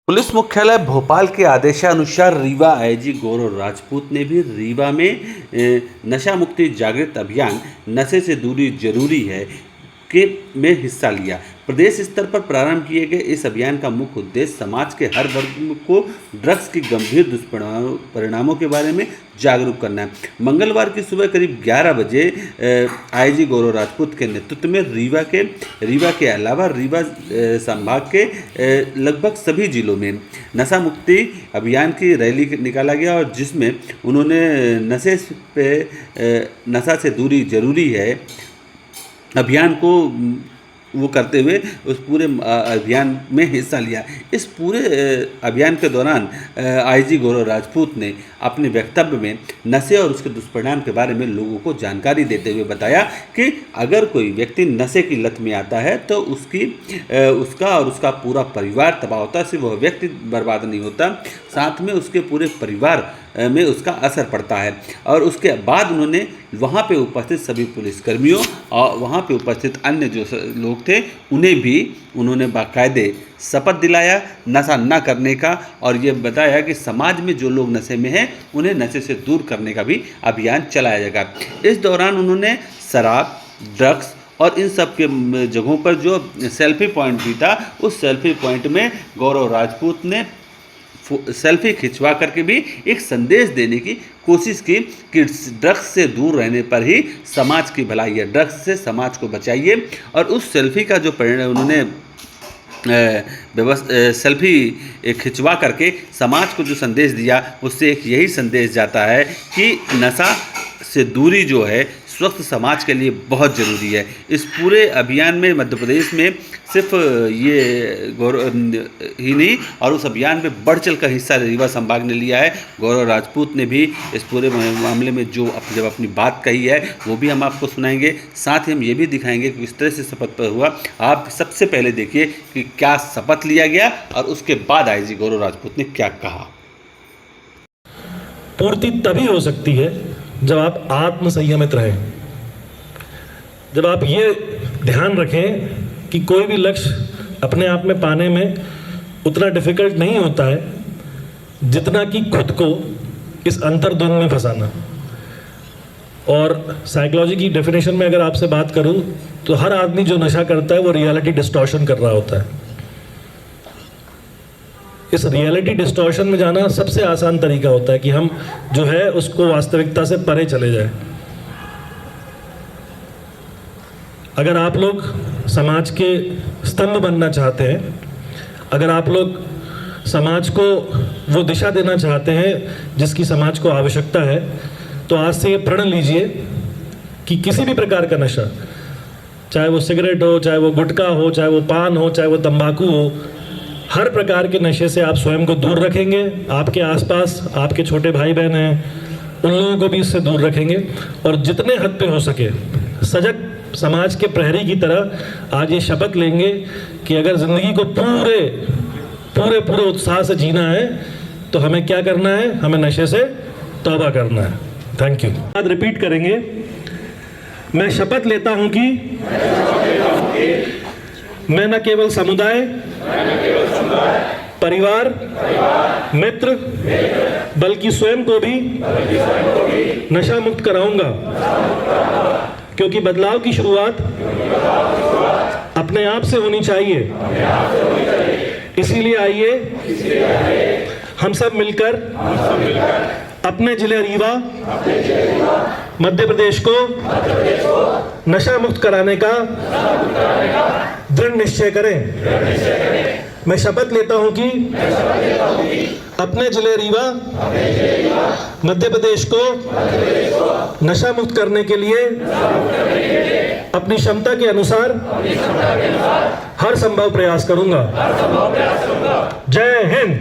Police मुख्यालय भोपाल के आदेशानुसार रीवा आईजी गौरव राजपूत ने भी रीवा में नशा मुक्ति जागृत अभियान नशे से दूरी जरूरी है के में हिस्सा लिया। प्रदेश स्तर पर प्रारंभ किए गए इस अभियान का मुख्य उद्देश्य समाज के हर वर्ग को ड्रग्स की गंभीर दुष्परिणामों के बारे में जागरूक करना है। मंगलवार की सुबह करीब 11 बजे आईजी गौरव राजपूत के नेतृत्व में रीवा के अलावा रीवा संभाग के लगभग सभी जिलों में नशा मुक्ति अभियान की रैली निकाला गया और जिसमें उन्होंने नशा से दूरी जरूरी है अभियान को वो करते हुए उस पूरे अभियान में हिस्सा लिया। इस पूरे अभियान के दौरान आईजी गौरव राजपूत ने अपने वक्तव्य में नशे और उसके दुष्परिणाम के बारे में लोगों को जानकारी देते हुए बताया कि अगर कोई व्यक्ति नशे की लत में आता है तो उसका और उसका पूरा परिवार तबाह होता है। सिर्फ वह व्यक्ति बर्बाद नहीं होता, साथ में उसके पूरे परिवार में उसका असर पड़ता है। और उसके बाद उन्होंने वहाँ पे उपस्थित सभी पुलिसकर्मियों और वहाँ पे उपस्थित अन्य जो लोग थे उन्हें भी उन्होंने बाकायदे शपथ दिलाया नशा न करने का और ये बताया कि समाज में जो लोग नशे में हैं उन्हें नशे से दूर करने का भी अभियान चलाया जाएगा। इस दौरान उन्होंने शराब, ड्रग्स और इन सब के जगहों पर जो सेल्फी पॉइंट भी था उस सेल्फी पॉइंट में गौरव राजपूत ने सेल्फी खिंचवा करके भी एक संदेश देने की कोशिश की कि ड्रग्स से दूर रहने पर ही समाज की भलाई है, ड्रग्स से समाज को बचाइए। और उस सेल्फी का जो परिणाम उन्होंने सेल्फी खिंचवा करके समाज को जो संदेश दिया उससे एक यही संदेश जाता है कि नशा से दूरी जो है स्वस्थ समाज के लिए बहुत ज़रूरी है। इस पूरे अभियान में मध्य प्रदेश में सिर्फ ये गौरव ही नहीं और उस अभियान में बढ़ चढ़ कर हिस्सा रीवा संभाग ने लिया है। गौरव राजपूत ने भी इस पूरे मामले में जब अपनी बात कही है वो भी हम आपको सुनाएंगे। साथ ही हम ये भी दिखाएंगे कि किस तरह से शपथ पर हुआ। आप सबसे पहले देखिए कि क्या शपथ लिया गया और उसके बाद आईजी गौरव राजपूत ने क्या कहा। पूर्ति तभी हो सकती है जब आप आत्म संयमित रहें, जब आप ये ध्यान रखें कि कोई भी लक्ष्य अपने आप में पाने में उतना डिफिकल्ट नहीं होता है जितना कि खुद को इस अंतर्द्वंद में फंसाना। और साइकोलॉजी की डेफिनेशन में अगर आपसे बात करूं तो हर आदमी जो नशा करता है वो रियलिटी डिस्टॉर्शन कर रहा होता है। इस रियलिटी डिस्टॉर्शन में जाना सबसे आसान तरीका होता है कि हम जो है उसको वास्तविकता से परे चले जाएं। अगर आप लोग समाज के स्तंभ बनना चाहते हैं, अगर आप लोग समाज को वो दिशा देना चाहते हैं जिसकी समाज को आवश्यकता है, तो आज से ये प्रण लीजिए कि किसी भी प्रकार का नशा, चाहे वो सिगरेट हो, चाहे वो गुटखा हो, चाहे वो पान हो, चाहे वो तंबाकू हो, हर प्रकार के नशे से आप स्वयं को दूर रखेंगे। आपके आसपास आपके छोटे भाई बहन हैं उन लोगों को भी इससे दूर रखेंगे और जितने हद पे हो सके सजग समाज के प्रहरी की तरह आज ये शपथ लेंगे कि अगर ज़िंदगी को पूरे उत्साह से जीना है तो हमें क्या करना है, हमें नशे से तौबा करना है। Thank you. बाद रिपीट करेंगे। मैं शपथ लेता हूँ कि मैं न केवल समुदाय, परिवार, मित्र बल्कि स्वयं को भी नशा मुक्त कराऊंगा, क्योंकि बदलाव की शुरुआत अपने आप से होनी चाहिए। इसीलिए आइए हम सब मिलकर अपने जिले रीवा मध्य प्रदेश को नशा मुक्त कराने का दृढ़ निश्चय करें। मैं शपथ लेता हूं कि अपने जिले रीवा मध्य प्रदेश को नशा मुक्त करने के लिए अपनी क्षमता के अनुसार हर संभव प्रयास करूंगा। जय हिंद।